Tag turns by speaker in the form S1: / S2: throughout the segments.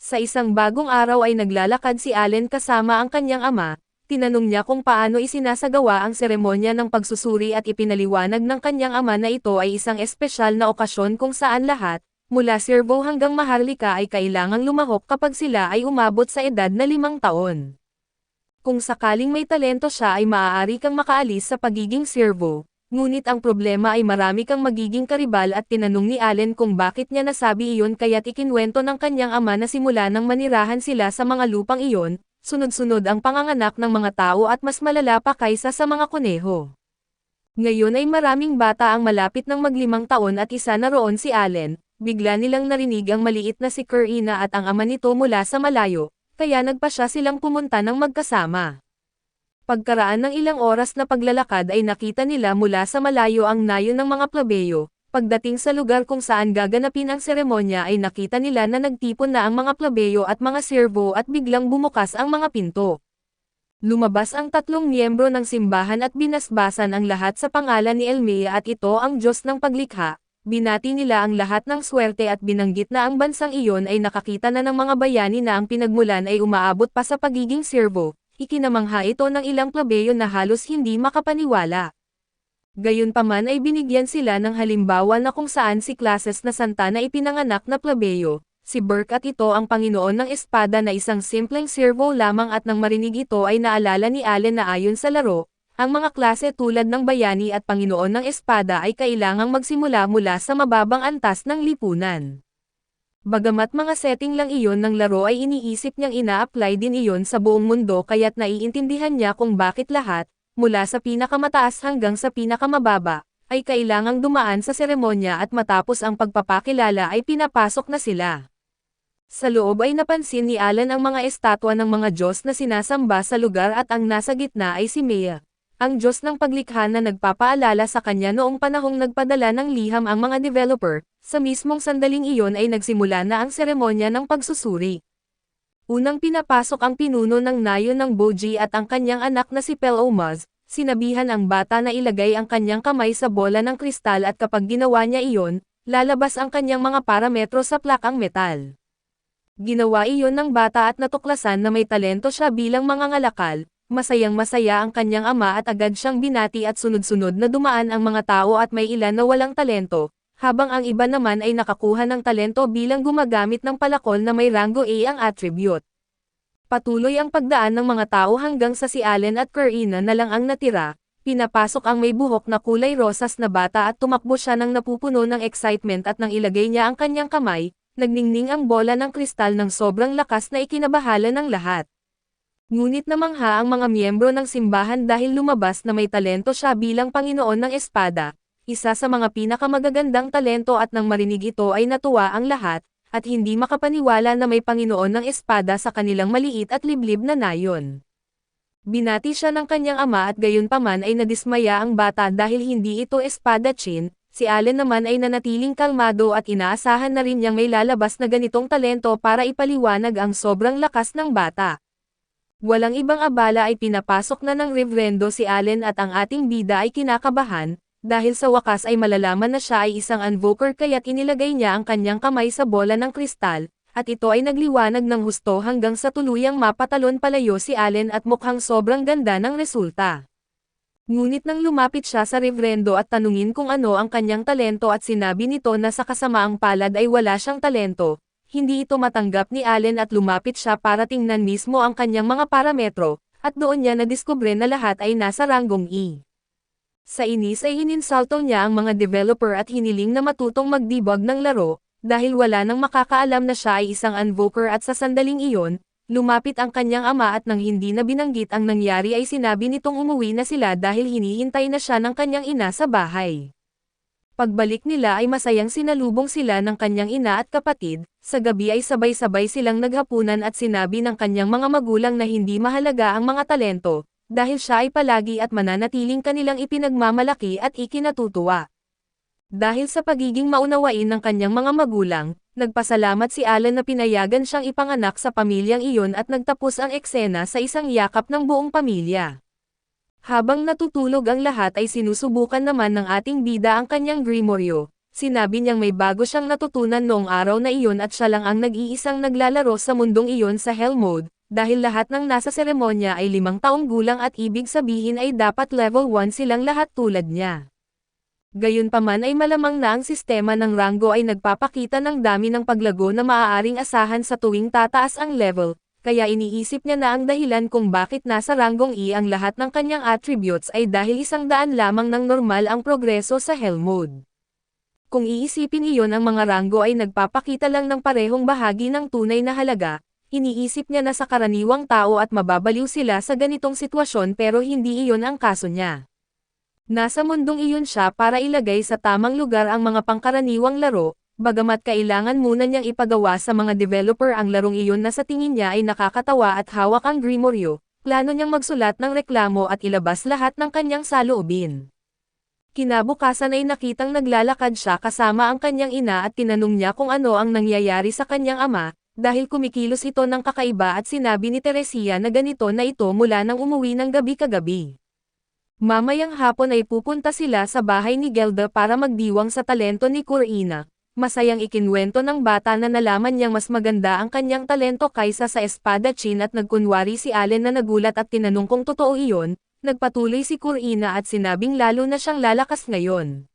S1: Sa isang bagong araw ay naglalakad si Allen kasama ang kanyang ama. Tinanong niya kung paano isinasagawa ang seremonya ng pagsusuri at ipinaliwanag ng kanyang ama na ito ay isang espesyal na okasyon kung saan lahat, mula servo hanggang maharlika ay kailangang lumahok kapag sila ay umabot sa edad na 5 taon. Kung sakaling may talento siya ay maaari kang makaalis sa pagiging servo, ngunit ang problema ay marami kang magiging karibal at tinanong ni Allen kung bakit niya nasabi iyon kaya't ikinwento ng kanyang ama na simula nang manirahan sila sa mga lupang iyon, sunod-sunod ang panganganak ng mga tao at mas malala pa kaysa sa mga kuneho. Ngayon ay maraming bata ang malapit ng mag-5 taon at isa na roon si Allen, bigla nilang narinig ang maliit na si Karina at ang ama nito mula sa malayo, kaya nagpasya silang pumunta ng magkasama. Pagkaraan ng ilang oras na paglalakad ay nakita nila mula sa malayo ang nayon ng mga plebeyo. Pagdating sa lugar kung saan gaganapin ang seremonya ay nakita nila na nagtipon na ang mga plebeyo at mga servo at biglang bumukas ang mga pinto. Lumabas ang 3 miyembro ng simbahan at binasbasan ang lahat sa pangalan ni Elmea at ito ang Diyos ng paglikha. Binati nila ang lahat ng swerte at binanggit na ang bansang iyon ay nakakita na ng mga bayani na ang pinagmulan ay umaabot pa sa pagiging servo. Ikinamangha ito ng ilang plebeyo na halos hindi makapaniwala. Gayunpaman ay binigyan sila ng halimbawa na kung saan si Clases na santa na ipinanganak na plebeyo, si Burke at ito ang Panginoon ng Espada na isang simpleng servo lamang at nang marinig ito ay naalala ni Allen na ayon sa laro, ang mga klase tulad ng bayani at Panginoon ng Espada ay kailangang magsimula mula sa mababang antas ng lipunan. Bagamat mga setting lang iyon ng laro ay iniisip niyang ina-apply din iyon sa buong mundo kaya't naiintindihan niya kung bakit lahat, mula sa pinakamataas hanggang sa pinakamababa, ay kailangang dumaan sa seremonya at matapos ang pagpapakilala ay pinapasok na sila. Sa loob ay napansin ni Allen ang mga estatwa ng mga Diyos na sinasamba sa lugar at ang nasa gitna ay si Mea, ang Diyos ng paglikha na nagpapaalala sa kanya noong panahong nagpadala ng liham ang mga developer. Sa mismong sandaling iyon ay nagsimula na ang seremonya ng pagsusuri. Unang pinapasok ang pinuno ng nayon ng Boji at ang kanyang anak na si Pelomaz, sinabihan ang bata na ilagay ang kanyang kamay sa bola ng kristal at kapag ginawa niya iyon, lalabas ang kanyang mga parametro sa plakang metal. Ginawa iyon ng bata at natuklasan na may talento siya bilang mangangalakal, masayang-masaya ang kanyang ama at agad siyang binati at sunod-sunod na dumaan ang mga tao at may ilan na walang talento, habang ang iba naman ay nakakuha ng talento bilang gumagamit ng palakol na may rango A ang attribute. Patuloy ang pagdaan ng mga tao hanggang sa si Allen at Karina na lang ang natira, pinapasok ang may buhok na kulay rosas na bata at tumakbo siya ng napupuno ng excitement at nang ilagay niya ang kanyang kamay, nagningning ang bola ng kristal ng sobrang lakas na ikinabahala ng lahat. Ngunit namangha ang mga miyembro ng simbahan dahil lumabas na may talento siya bilang Panginoon ng Espada. Isa sa mga pinakamagagandang talento at nang marinig ito ay natuwa ang lahat, at hindi makapaniwala na may Panginoon ng Espada sa kanilang maliit at liblib na nayon. Binati siya ng kanyang ama at gayunpaman ay nadismaya ang bata dahil hindi ito espadachin, si Allen naman ay nanatiling kalmado at inaasahan na rin niyang may lalabas na ganitong talento para ipaliwanag ang sobrang lakas ng bata. Walang ibang abala ay pinapasok na ng Reverendo si Allen at ang ating bida ay kinakabahan, dahil sa wakas ay malalaman na siya ay isang invoker kaya't inilagay niya ang kanyang kamay sa bola ng kristal, at ito ay nagliwanag ng husto hanggang sa tuluyang mapatalon palayo si Allen at mukhang sobrang ganda ng resulta. Ngunit nang lumapit siya sa Reverendo at tanungin kung ano ang kanyang talento at sinabi nito na sa kasamaang palad ay wala siyang talento, hindi ito matanggap ni Allen at lumapit siya para tingnan mismo ang kanyang mga parametro, at doon niya nadiskubre na lahat ay nasa ranggong E. Sa inis ay ininsulto niya ang mga developer at hiniling na matutong mag-debug ng laro, dahil wala nang makakaalam na siya ay isang invoker at sa sandaling iyon, lumapit ang kanyang ama at nang hindi na binanggit ang nangyari ay sinabi nitong umuwi na sila dahil hinihintay na siya ng kanyang ina sa bahay. Pagbalik nila ay masayang sinalubong sila ng kanyang ina at kapatid, sa gabi ay sabay-sabay silang naghapunan at sinabi ng kanyang mga magulang na hindi mahalaga ang mga talento, dahil siya ay palagi at mananatiling kanilang ipinagmamalaki at ikinatutuwa. Dahil sa pagiging maunawain ng kanyang mga magulang, nagpasalamat si Allen na pinayagan siyang ipanganak sa pamilyang iyon at nagtapos ang eksena sa isang yakap ng buong pamilya. Habang natutulog ang lahat ay sinusubukan naman ng ating bida ang kanyang Grimorio. sinabi niyang may bago siyang natutunan noong araw na iyon at siya lang ang nag-iisang naglalaro sa mundong iyon sa Hell Mode, dahil lahat ng nasa seremonya ay 5 taong gulang at ibig sabihin ay dapat level 1 silang lahat tulad niya. Gayunpaman ay malamang na ang sistema ng ranggo ay nagpapakita ng dami ng paglago na maaaring asahan sa tuwing tataas ang level, kaya iniisip niya na ang dahilan kung bakit nasa ranggong E ang lahat ng kanyang attributes ay dahil 100 lamang ng normal ang progreso sa Hell Mode. Kung iisipin iyon, ang mga ranggo ay nagpapakita lang ng parehong bahagi ng tunay na halaga, iniisip niya na sa karaniwang tao at mababaliw sila sa ganitong sitwasyon pero hindi iyon ang kaso niya. Nasa mundong iyon siya para ilagay sa tamang lugar ang mga pangkaraniwang laro, bagamat kailangan muna niyang ipagawa sa mga developer ang larong iyon na sa tingin niya ay nakakatawa at hawak ang Grimorio, plano niyang magsulat ng reklamo at ilabas lahat ng kanyang saloobin. Kinabukasan ay nakitang naglalakad siya kasama ang kanyang ina at tinanong niya kung ano ang nangyayari sa kanyang ama, dahil kumikilos ito ng kakaiba at sinabi ni Teresia na ganito na ito mula nang umuwi ng gabi-kagabi. Mamayang hapon ay pupunta sila sa bahay ni Gelda para magdiwang sa talento ni Corina. Masayang ikinwento ng bata na nalaman niyang mas maganda ang kanyang talento kaysa sa espadachim at nagkunwari si Allen na nagulat at tinanong kung totoo iyon. Nagpatuloy si Corina at sinabing lalo na siyang lalakas ngayon.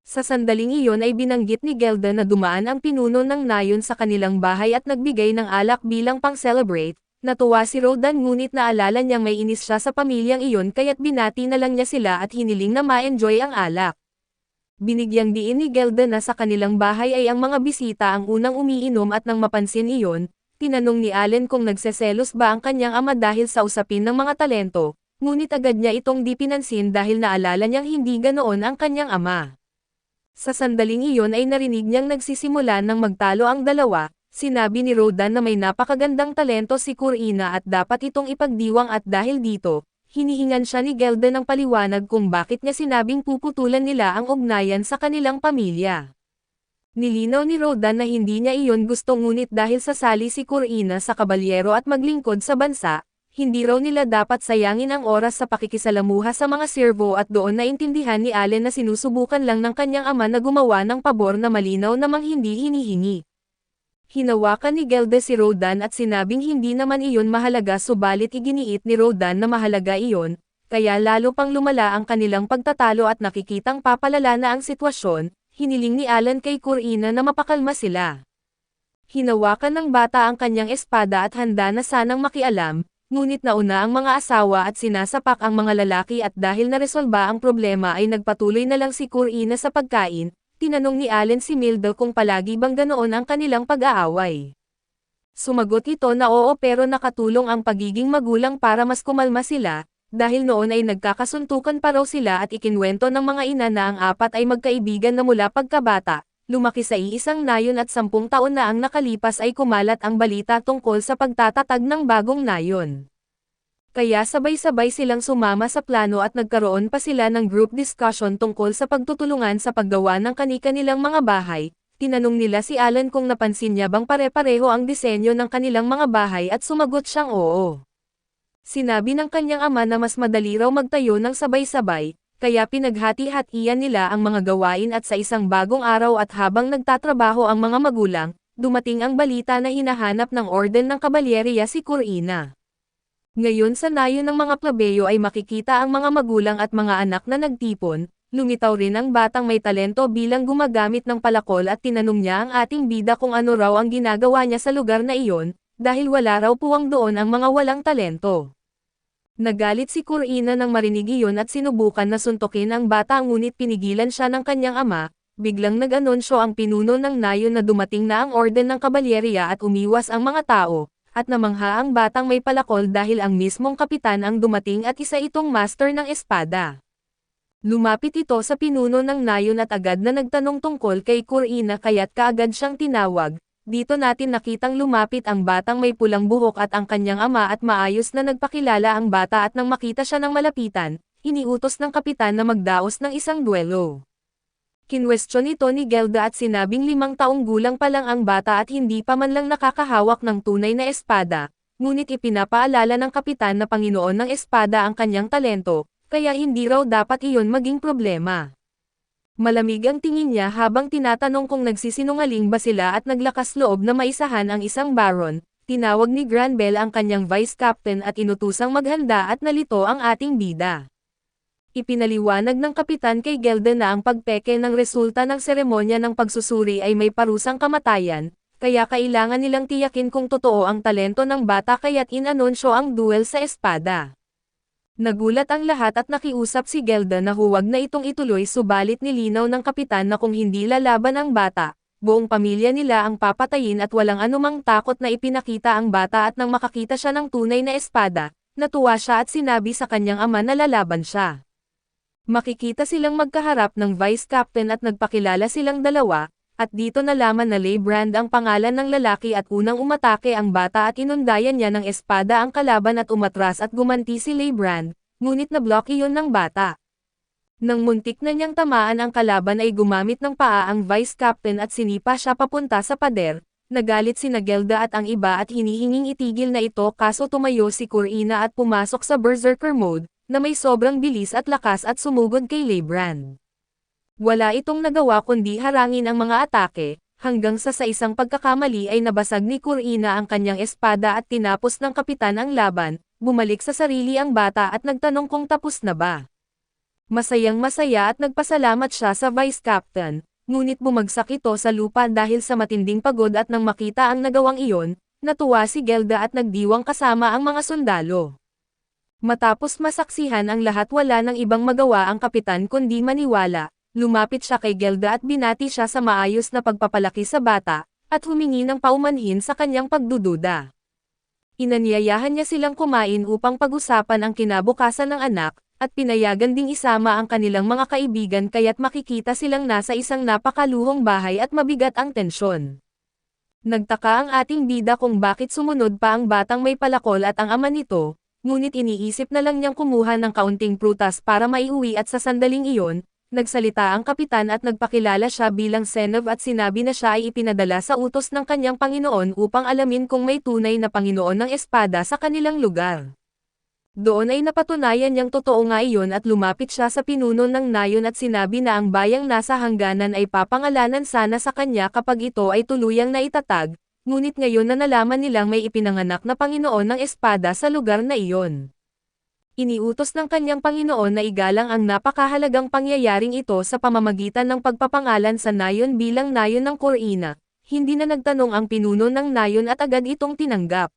S1: Sa sandaling iyon ay binanggit ni Gelda na dumaan ang pinuno ng nayon sa kanilang bahay at nagbigay ng alak bilang pang-celebrate. Natuwa si Rodan ngunit naalala niyang may inis siya sa pamilyang iyon kaya't binati na lang niya sila at hiniling na ma-enjoy ang alak. Binigyang diin ni Gelda na sa kanilang bahay ay ang mga bisita ang unang umiinom at nang mapansin iyon, tinanong ni Allen kung nagseselos ba ang kanyang ama dahil sa usapin ng mga talento, ngunit agad niya itong di pinansin dahil naalala niyang hindi ganoon ang kanyang ama. Sa sandaling iyon ay narinig niyang nagsisimula ng magtalo ang dalawa. Sinabi ni Rodan na may napakagandang talento si Corina at dapat itong ipagdiwang at dahil dito, hinihingan siya ni Gelda ng paliwanag kung bakit niya sinabing puputulan nila ang ugnayan sa kanilang pamilya. Nilinaw ni Rodan na hindi niya iyon gusto ngunit dahil sasali si Corina sa kabalyero at maglingkod sa bansa, hindi raw nila dapat sayangin ang oras sa pakikisalamuha sa mga servo at doon naintindihan ni Allen na sinusubukan lang ng kanyang ama na gumawa ng pabor na malinaw namang hindi hinihingi. Hinawakan ni Gelda si Rodan at sinabing hindi naman iyon mahalaga subalit iginiit ni Rodan na mahalaga iyon, kaya lalo pang lumala ang kanilang pagtatalo at nakikitang papalala na ang sitwasyon, hiniling ni Allen kay Corina na mapakalma sila. Hinawakan ng bata ang kanyang espada at handa na sanang makialam, ngunit nauna ang mga asawa at sinasapak ang mga lalaki at dahil naresolba ang problema ay nagpatuloy na lang si Corina sa pagkain. Tinanong ni Allen si Milda kung palagi bang ganoon ang kanilang pag-aaway. Sumagot ito na oo pero nakatulong ang pagiging magulang para mas kumalma sila, dahil noon ay nagkakasuntukan pa raw sila at ikinwento ng mga ina na ang apat ay magkaibigan na mula pagkabata, lumaki sa iisang nayon at 10 taon na ang nakalipas ay kumalat ang balita tungkol sa pagtatatag ng bagong nayon. Kaya sabay-sabay silang sumama sa plano at nagkaroon pa sila ng group discussion tungkol sa pagtutulungan sa paggawa ng kani-kanilang mga bahay. Tinanong nila si Allen kung napansin niya bang pare-pareho ang disenyo ng kanilang mga bahay at sumagot siyang oo. Sinabi ng kanyang ama na mas madali raw magtayo ng sabay-sabay, kaya pinaghati-hatian nila ang mga gawain at sa isang bagong araw at habang nagtatrabaho ang mga magulang, dumating ang balita na hinahanap ng orden ng kabalyeriya si Corina. Ngayon sa nayon ng mga plebeyo ay makikita ang mga magulang at mga anak na nagtipon, lumitaw rin ang batang may talento bilang gumagamit ng palakol at tinanong niya ang ating bida kung ano raw ang ginagawa niya sa lugar na iyon, dahil wala raw puwang doon ang mga walang talento. Nagalit si Corina nang marinig iyon at sinubukan na suntukin ang bata ngunit pinigilan siya ng kanyang ama, biglang nag-anunsyo ang pinuno ng nayon na dumating na ang orden ng kabalyeriya at umiwas ang mga tao. At namangha ang batang may palakol dahil ang mismong kapitan ang dumating at isa itong master ng espada. Lumapit ito sa pinuno ng nayon at agad na nagtanong tungkol kay Corina kaya't kaagad siyang tinawag. Dito natin nakitang lumapit ang batang may pulang buhok at ang kanyang ama at maayos na nagpakilala ang bata at nang makita siya ng malapitan, iniutos ng kapitan na magdaos ng isang duelo. Kinwestiyon ito ni Gelda at sinabing 5 taong gulang pa lang ang bata at hindi pa man lang nakakahawak ng tunay na espada, ngunit ipinapaalala ng kapitan na Panginoon ng espada ang kanyang talento, kaya hindi raw dapat iyon maging problema. Malamig ang tingin niya habang tinatanong kung nagsisinungaling ba sila at naglakas loob na maisahan ang isang baron. Tinawag ni Granbell ang kanyang vice captain at inutusang maghanda at nalito ang ating bida. Ipinaliwanag ng kapitan kay Gelda na ang pagpeke ng resulta ng seremonya ng pagsusuri ay may parusang kamatayan, kaya kailangan nilang tiyakin kung totoo ang talento ng bata kaya't inanunsyo ang duel sa espada. Nagulat ang lahat at nakiusap si Gelda na huwag na itong ituloy subalit nilinaw ng kapitan na kung hindi lalaban ang bata, buong pamilya nila ang papatayin at walang anumang takot na ipinakita ang bata at nang makakita siya ng tunay na espada, natuwa siya at sinabi sa kanyang ama na lalaban siya. Makikita silang magkaharap ng vice captain at nagpakilala silang dalawa, at dito nalaman na Leybrand ang pangalan ng lalaki at unang umatake ang bata at inundayan niya ng espada ang kalaban at umatras at gumanti si Leybrand, ngunit na-block iyon ng bata. Nang muntik na niyang tamaan ang kalaban ay gumamit ng paa ang vice captain at sinipa siya papunta sa pader, nagalit sina Gelda at ang iba at hinihinging itigil na ito kaso tumayo si Corina at pumasok sa berserker mode, na may sobrang bilis at lakas at sumugod kay Leybrand. Wala itong nagawa kundi harangin ang mga atake, hanggang sa isang pagkakamali ay nabasag ni Corina ang kanyang espada at tinapos ng kapitan ang laban, bumalik sa sarili ang bata at nagtanong kung tapos na ba. Masayang masaya at nagpasalamat siya sa vice captain, ngunit bumagsak ito sa lupa dahil sa matinding pagod at nang makita ang nagawang iyon, natuwa si Gelda at nagdiwang kasama ang mga sundalo. Matapos masaksihan ang lahat wala nang ibang magawa ang kapitan kundi maniwala. Lumapit siya kay Gelda at binati siya sa maayos na pagpapalaki sa bata, at humingi ng paumanhin sa kanyang pagdududa. Inanyayahan niya silang kumain upang pag-usapan ang kinabukasan ng anak, at pinayagan ding isama ang kanilang mga kaibigan kaya't makikita silang nasa isang napakaluhong bahay at mabigat ang tensyon. Nagtaka ang ating bida kung bakit sumunod pa ang batang may palakol at ang ama nito, ngunit iniisip na lang niyang kumuha ng kaunting prutas para maiuwi at sa sandaling iyon, nagsalita ang kapitan at nagpakilala siya bilang Senov at sinabi na siya ay ipinadala sa utos ng kanyang Panginoon upang alamin kung may tunay na Panginoon ng espada sa kanilang lugar. Doon ay napatunayan niyang totoo nga iyon at lumapit siya sa pinuno ng nayon at sinabi na ang bayang nasa hangganan ay papangalanan sana sa kanya kapag ito ay tuluyang naitatag, ngunit ngayon na nalaman nilang may ipinanganak na Panginoon ng espada sa lugar na iyon. Iniutos ng kanyang Panginoon na igalang ang napakahalagang pangyayaring ito sa pamamagitan ng pagpapangalan sa nayon bilang nayon ng Corina. Hindi na nagtanong ang pinuno ng nayon at agad itong tinanggap.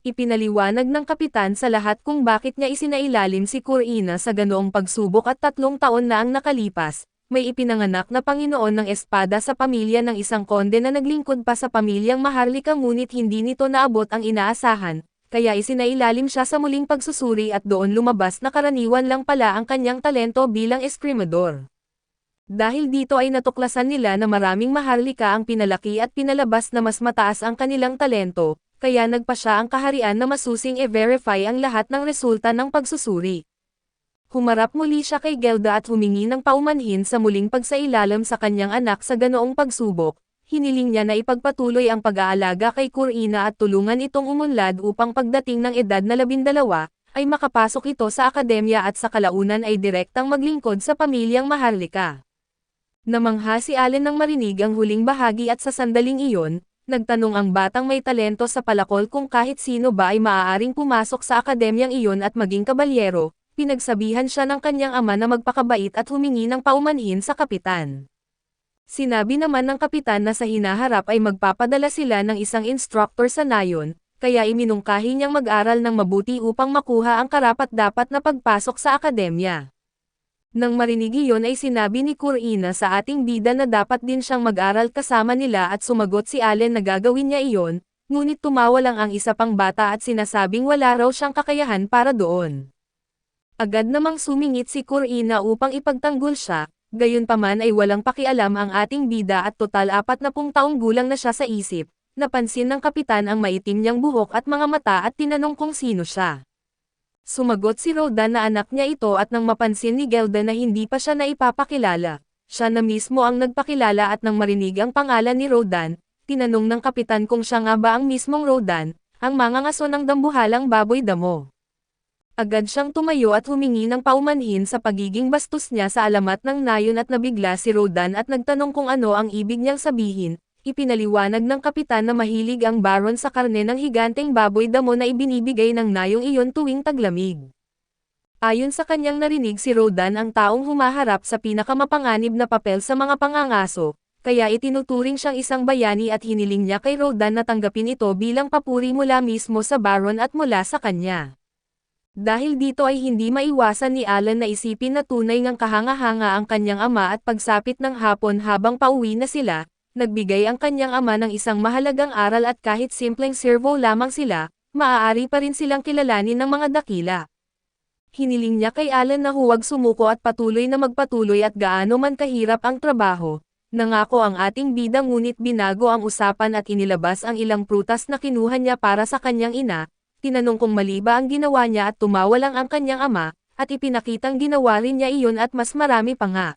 S1: Ipinaliwanag ng kapitan sa lahat kung bakit niya isinailalim si Corina sa ganoong pagsubok at 3 taon na ang nakalipas. May ipinanganak na Panginoon ng espada sa pamilya ng isang konde na naglingkod pa sa pamilyang Maharlika ngunit hindi nito naabot ang inaasahan. Kaya isinailalim siya sa muling pagsusuri at doon lumabas na karaniwan lang pala ang kanyang talento bilang eskrimador. Dahil dito ay natuklasan nila na maraming Maharlika ang pinalaki at pinalabas na mas mataas ang kanilang talento, kaya nagpa siya ang kaharian na masusing i-verify ang lahat ng resulta ng pagsusuri. Humarap muli siya kay Gelda at humingi ng paumanhin sa muling pagsailalim sa kanyang anak sa ganoong pagsubok. Hiniling niya na ipagpatuloy ang pag-aalaga kay Corina at tulungan itong umunlad upang pagdating ng edad na 12, ay makapasok ito sa akademya at sa kalaunan ay direktang maglingkod sa pamilyang Maharlika. Namangha si Allen nang marinig ang huling bahagi at sa sandaling iyon, nagtanong ang batang may talento sa palakol kung kahit sino ba ay maaaring pumasok sa akademyang iyon at maging kabalyero, pinagsabihan siya ng kanyang ama na magpakabait at humingi ng paumanhin sa kapitan. Sinabi naman ng kapitan na sa hinaharap ay magpapadala sila ng isang instructor sa nayon, kaya iminungkahi niyang mag-aral ng mabuti upang makuha ang karapat-dapat na pagpasok sa akademya. Nang marinig iyon ay sinabi ni Corina sa ating bida na dapat din siyang mag-aral kasama nila at sumagot si Allen na gagawin niya iyon, ngunit tumawa lang ang isa pang bata at sinasabing wala raw siyang kakayahan para doon. Agad namang sumingit si Corina upang ipagtanggol siya. Gayunpaman ay walang pakialam ang ating bida at total 40 taong gulang na siya sa isip, napansin ng kapitan ang maitim niyang buhok at mga mata at tinanong kung sino siya. Sumagot si Rodan na anak niya ito at nang mapansin ni Gelda na hindi pa siya naipapakilala, siya na mismo ang nagpakilala at nang marinig ang pangalan ni Rodan, tinanong ng kapitan kung siya nga ba ang mismong Rodan, ang mangangaso ng dambuhalang baboy damo. Agad siyang tumayo at humingi ng paumanhin sa pagiging bastos niya sa alamat ng nayon at nabigla si Rodan at nagtanong kung ano ang ibig niyang sabihin. Ipinaliwanag ng kapitan na mahilig ang baron sa karne ng higanteng baboy damo na ibinibigay ng nayong iyon tuwing taglamig. Ayon sa kanyang narinig si Rodan ang taong humaharap sa pinakamapanganib na papel sa mga pangangaso, kaya itinuturing siyang isang bayani at hiniling niya kay Rodan na tanggapin ito bilang papuri mula mismo sa baron at mula sa kanya. Dahil dito ay hindi maiwasan ni Alan na isipin na tunay ngang kahanga-hanga ang kanyang ama at pagsapit ng hapon habang pauwi na sila, nagbigay ang kanyang ama ng isang mahalagang aral at kahit simpleng servo lamang sila, maaari pa rin silang kilalanin ng mga dakila. Hiniling niya kay Alan na huwag sumuko at patuloy na magpatuloy at gaano man kahirap ang trabaho. Nangako ang ating bida ngunit binago ang usapan at inilabas ang ilang prutas na kinuha niya para sa kanyang ina. Tinanong kung mali ba ang ginawa niya at tumawa lang ang kanyang ama, at ipinakitang ginawa rin niya iyon at mas marami pa nga.